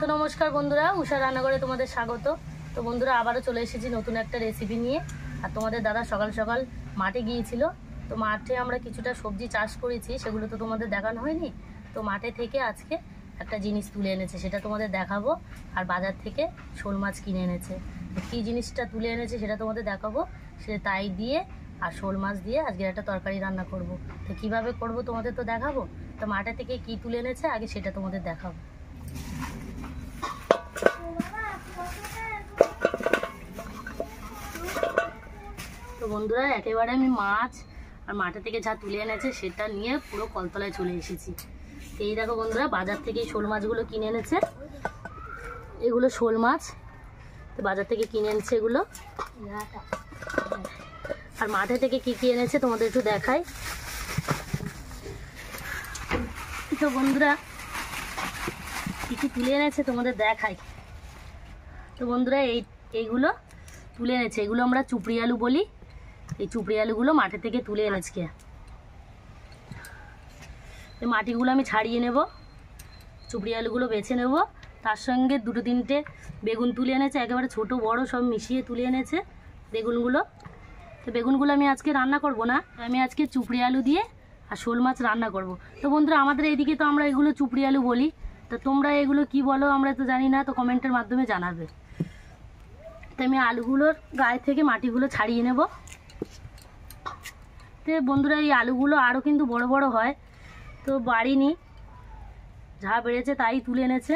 তো নমস্কার বন্ধুরা, উষা রান্নাঘরে তোমাদের স্বাগত। তো বন্ধুরা আবারও চলে এসেছি নতুন একটা রেসিপি নিয়ে। আর তোমাদের দাদা সকাল সকাল মাঠে গিয়েছিল। তো মাঠে আমরা কিছুটা সবজি চাষ করেছি, সেগুলো তো তোমাদের দেখানো হয়নি। তো মাঠে থেকে আজকে একটা জিনিস তুলে এনেছে, সেটা তোমাদের দেখাবো। আর বাজার থেকে শোল মাছ কিনে এনেছে। তো কী জিনিসটা তুলে এনেছে সেটা তোমাদের দেখাবো। সে তাই দিয়ে আর শোল মাছ দিয়ে আজকে একটা তরকারি রান্না করব। তো কীভাবে করব তোমাদের তো দেখাবো। তো মাঠে থেকে কী তুলে এনেছে আগে সেটা তোমাদের দেখাবো। তো বন্ধুরা একেবারে আমি মাছ আর মাঠে থেকে যা তুলে এনেছে সেটা নিয়ে পুরো কলতলায় চলে এসেছি। এই দেখো বন্ধুরা, বাজার থেকে শোল মাছগুলো কিনে এনেছে। এগুলো শোল মাছ, তো বাজার থেকে কিনে এনেছে এগুলো। আর মাঠে থেকে কি কি এনেছে তোমাদের একটু দেখাই। তো বন্ধুরা কি কি তুলে এনেছে তোমাদের দেখাই। তো বন্ধুরা এইগুলো তুলে এনেছে, এগুলো আমরা চুপড়ি আলু বলি। এই চুপড়ি আলুগুলো মাঠে থেকে তুলে এনেছে। এই মাটিগুলো আমি ছাড়িয়ে নেব, চুপড়ি আলুগুলো বেছে নেব। তার সঙ্গে দুটো তিনটে বেগুন তুলে এনেছে, একেবারে ছোট বড় সব মিশিয়ে তুলে এনেছে বেগুনগুলো। তো বেগুনগুলো আমি আজকে রান্না করব না, আমি আজকে চুপড়ি আলু দিয়ে আর শোল মাছ রান্না করব। তো বন্ধুরা আমাদের এইদিকে তো আমরা এগুলো চুপড়ি আলু বলি। তো তোমরা এগুলো কি বলো আমরা তো জানি না, তো কমেন্টের মাধ্যমে জানাবে। তো আমি আলুগুলোর গায়ে থেকে মাটিগুলো ছাড়িয়ে নেব। তো বন্ধুরা এই আলুগুলো আরও কিন্তু বড় বড় হয়, তো বাড়িনি, যা বেড়েছে তাই তুলে এনেছে।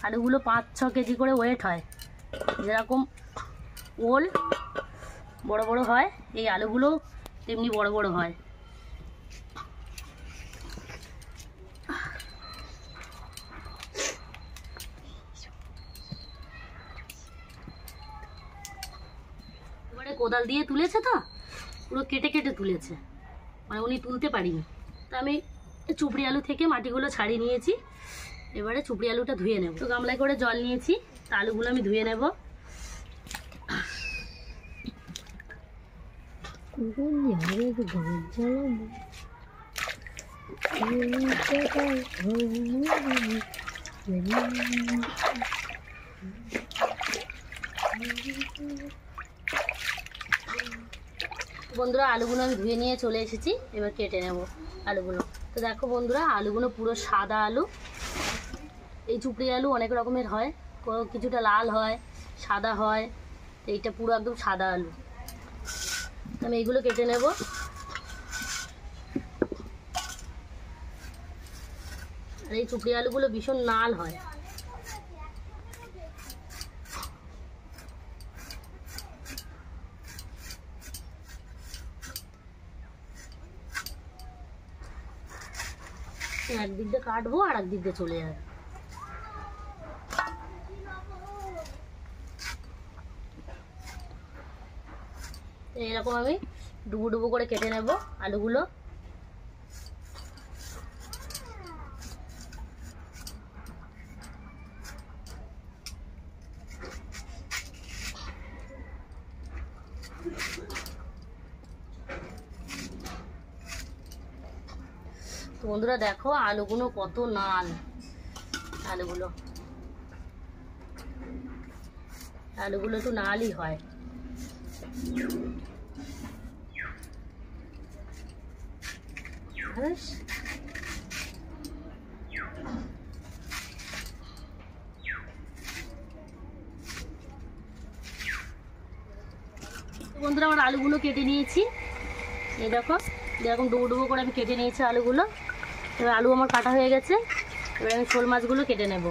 আলুগুলো 5-6 কেজি করে ওয়েট হয়, যেরকম ওল বড় বড় হয় এই আলুগুলো তেমনি বড় বড় হয়। এবারে কোদাল দিয়ে তুলেছে, তো পুরো কেটে কেটে তুলেছে, মানে উনি তুলতে পারিনি। তো আমি চুপড়ি আলু থেকে মাটিগুলো ছাড়িয়ে নিয়েছি। এবারে চুপড়ি আলুটা ধুয়ে নেব। তো গামলায় করে জল নিয়েছি, তো আলুগুলো আমি ধুয়ে নেব। বন্ধুরা আলুগুলো আমি ধুয়ে নিয়ে চলে এসেছি, এবার কেটে নেব আলুগুলো। তো দেখো বন্ধুরা আলুগুলো পুরো সাদা আলু। এই চুপড়ি আলু অনেক রকমের হয়, কিছুটা লাল হয়, সাদা হয়। তো এইটা পুরো একদম সাদা আলু। তো আমি এইগুলো কেটে নেব। আর এই চুপড়ি আলুগুলো ভীষণ লাল হয়। একদিক দিয়ে কাটবো আর একদিক দিয়ে চলে যাবে। এরকম আমি ডুবো ডুবো করে কেটে নেব আলুগুলো। তো বন্ধুরা দেখো আলুগুলো কত লাল। আলুগুলো একটু লালই হয়। বন্ধুরা আমার আলুগুলো কেটে নিয়েছি, এই দেখো এরকম ডুবো ডুবো করে আমি কেটে নিয়েছি আলুগুলো। এবার আলু আমার কাটা হয়ে গেছে, এবার আমি শোল মাছগুলো কেটে নেব।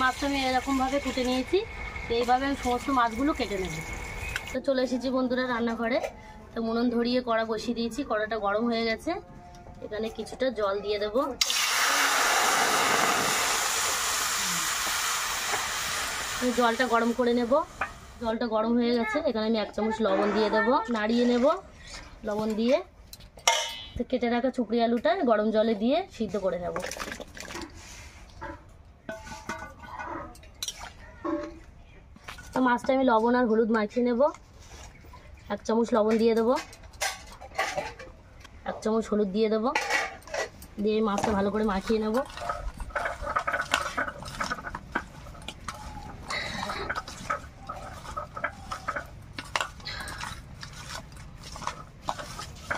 মাছটা আমি এরকমভাবে কুটে নিয়েছি, তো এইভাবে আমি সমস্ত মাছগুলো কেটে নেব। তো চলে এসেছি বন্ধুরা রান্নাঘরে। তো উনুন ধরিয়ে কড়া বসিয়ে দিয়েছি, কড়াটা গরম হয়ে গেছে। এখানে কিছুটা জল দিয়ে দেবো। জলটা গরম করে নেব। জলটা গরম হয়ে গেছে, এখানে আমি 1 চামচ লবণ দিয়ে দেবো, নাড়িয়ে নেব। লবণ দিয়ে তো কেটে রাখা চুপড়ি আলুটা গরম জলে দিয়ে সিদ্ধ করে নেব। তো মাছটা আমি লবণ আর হলুদ মাখিয়ে নেব। 1 চামচ লবণ দিয়ে দেবো, 1 চামচ হলুদ দিয়ে দেবো, দিয়ে মাছটা ভালো করে মাখিয়ে নেব।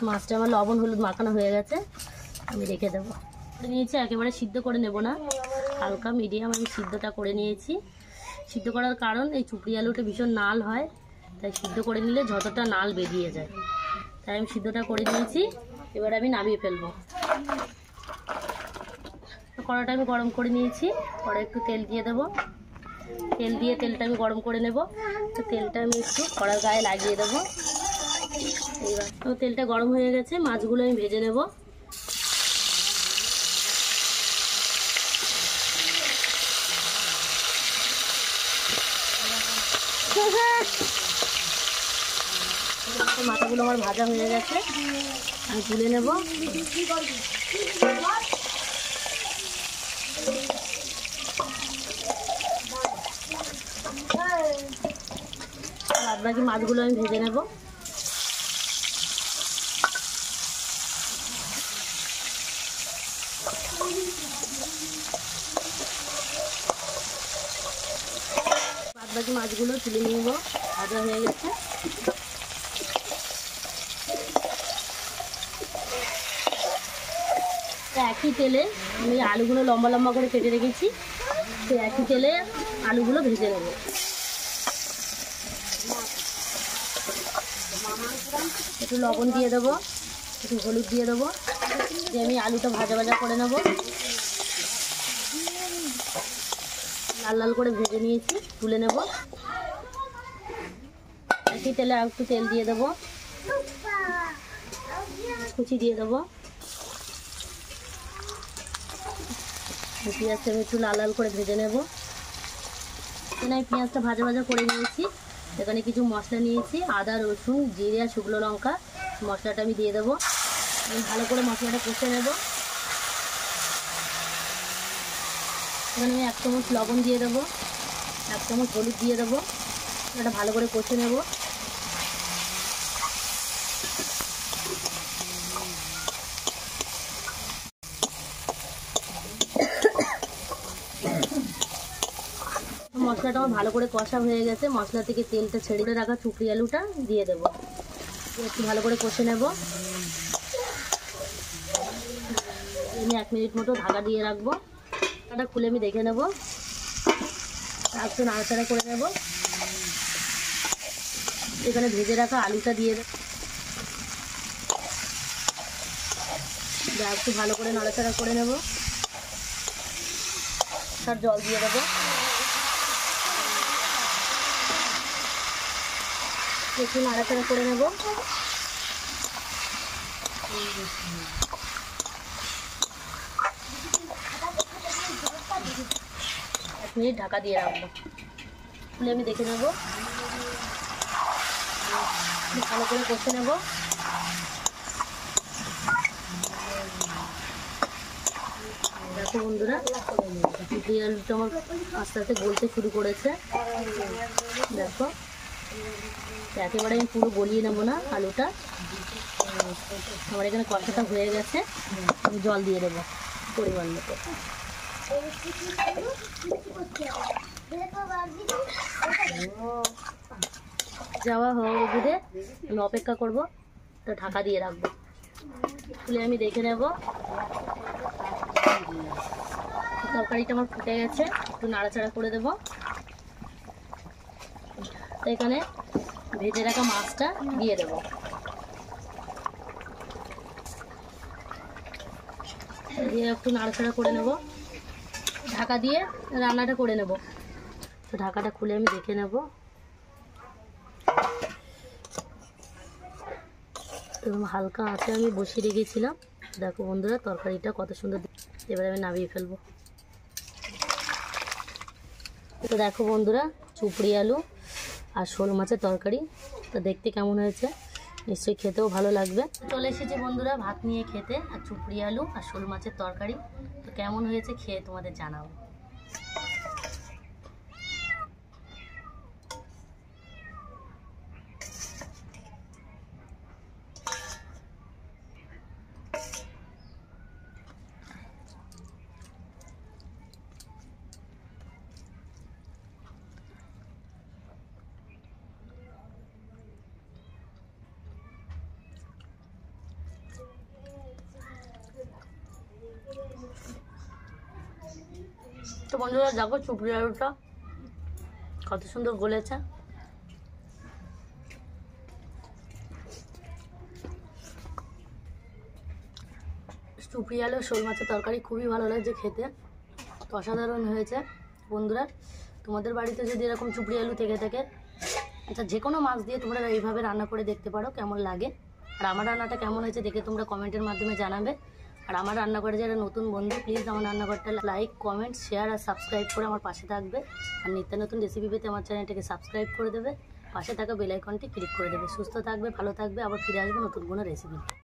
মাছটা আমার লবণ হলুদ মাখানো হয়ে গেছে, আমি রেখে দেবো। নিয়েছি, একেবারে সিদ্ধ করে নেব না, হালকা মিডিয়াম আমি সিদ্ধটা করে নিয়েছি। সিদ্ধ করার কারণ এই চুপড়ি আলুটা ভীষণ নাল হয়, তাই সিদ্ধ করে নিলে যতটা নাল বেরিয়ে যায়, তাই আমি সিদ্ধটা করে নিয়েছি। এবার আমি নামিয়ে ফেলবো। কড়াটা আমি গরম করে নিয়েছি, কড়াই একটু তেল দিয়ে দেবো। তেল দিয়ে তেলটা আমি গরম করে নেব। তো তেলটা আমি একটু কড়ার গায়ে লাগিয়ে দেবো। এইবার তো তেলটা গরম হয়ে গেছে, মাছগুলো আমি ভেজে নেব। মাথাগুলো আমার ভাজা হয়ে গেছে, আমি তুলে নেব। বাদ বাকি মাছগুলো আমি ভেজে নেব। বাদ বাকি মাছগুলো তুলে নিয়ে নেব, ভাজা হয়ে গেছে। একই তেলে আমি আলুগুলো লম্বা লম্বা করে কেটে রেখেছি, তো একই তেলে আলুগুলো ভেজে নেব। একটু লবণ দিয়ে দেবো, একটু হলুদ দিয়ে দেবো, দিয়ে আমি আলুটা ভাজা ভাজা করে নেব। লাল লাল করে ভেজে নিয়েছি, তুলে নেব। একই তেলে আর একটু তেল দিয়ে দেবো, কুচি দিয়ে দেবো। পেঁয়াজটা আমি একটু লাল লাল করে ভেজে নেব। এখানে আমি পেঁয়াজটা ভাজা ভাজা করে নিয়েছি। এখানে কিছু মশলা নিয়েছি, আদা রসুন জিরে আর শুকনো লঙ্কা, মশলাটা আমি দিয়ে দেবো। আমি ভালো করে মশলাটা কষে নেব। এখানে আমি 1 চামচ লবণ দিয়ে দেবো, 1 চামচ হলুদ দিয়ে দেবো, এটা ভালো করে কষে নেব। মশলাটা আমার ভালো করে কষা হয়ে গেছে, মশলা থেকে তেলটা ছেড়ে রাখা চুপড়ি আলুটা দিয়ে দেবো, একটু ভালো করে কষে নেব। আমি 1 মিনিট মতো ঢাকা দিয়ে রাখবো। ঢাকাটা খুলে আমি দেখে নেব, একটু নাড়াচাড়া করে নেব। এখানে ভেজে রাখা আলুটা দিয়ে দেবো, একটু ভালো করে নাড়াচাড়া করে নেব। আর জল দিয়ে দেবো, একটু নাড়াচাড়া করে নেব। 1 মিনিট ঢাকা দিয়ে রাখবো, খুলে আমি দেখে নেব। ভালো করে কষে নেব। দেখো বন্ধুরা, চুপড়ি আলুটা আমার আস্তে আস্তে গলতে শুরু করেছে। দেখো, একেবারে আমি পুরো গলিয়ে নেবো না আলুটা। আমার এখানে কষাটা হয়ে গেছে, আমি জল দিয়ে দেবো পরিমাণ মতো। যাওয়া হবে, আমি অপেক্ষা করবো, তো ঢাকা দিয়ে রাখবো। খুলে আমি দেখে নেব। তরকারিটা আমার ফুটে গেছে, একটু নাড়াচাড়া করে দেবো। তো এখানে ভেজে রাখা মাছটা দিয়ে দেবো। দিয়ে একটু নাড়াচাড়া করে নেব। ঢাকা দিয়ে রান্নাটা করে নেব। তো ঢাকাটা খুলে আমি দেখে নেব। এবং হালকা আঁচে আমি বসিয়ে রেখেছিলাম। দেখো বন্ধুরা তরকারিটা কত সুন্দর, এবারে আমি নামিয়ে ফেলবো। তো দেখো বন্ধুরা চুপড়ি আলু আর শোল মাছের তরকারি, তো দেখতে কেমন হয়েছে, নিশ্চয়ই খেতেও ভালো লাগবে। চলে এসেছি বন্ধুরা ভাত নিয়ে খেতে, আর চুপড়ি আলু আর শোল মাছের তরকারি। তো কেমন হয়েছে খেয়ে তোমাদের জানাও। তো বন্ধুরা দেখো চুপড়ি আলুটা কত সুন্দর গলেছে। চুপড়ি আলু শোল মাছের তরকারি খুবই ভালো লাগছে খেতে, তো অসাধারণ হয়েছে বন্ধুরা। তোমাদের বাড়িতে যদি এরকম চুপড়ি আলু থেকে থাকে, আচ্ছা যে কোনো মাছ দিয়ে তোমরা এইভাবে রান্না করে দেখতে পারো কেমন লাগে। আর আমার রান্নাটা কেমন হয়েছে দেখে তোমরা কমেন্টের মাধ্যমে জানাবে। আর আমার রান্নাঘরে যারা নতুন বন্ধু, প্লিজ আমার রান্নাঘরটা লাইক, কমেন্ট, শেয়ার আর সাবস্ক্রাইব করে আমার পাশে থাকবে। আর নিত্য নতুন রেসিপি পেতে আমার চ্যানেলটাকে সাবস্ক্রাইব করে দেবে, পাশে থাকা বেল আইকনটি ক্লিক করে দেবে। সুস্থ থাকবে, ভালো থাকবে, আবার ফিরে আসবে নতুন কোনো রেসিপি।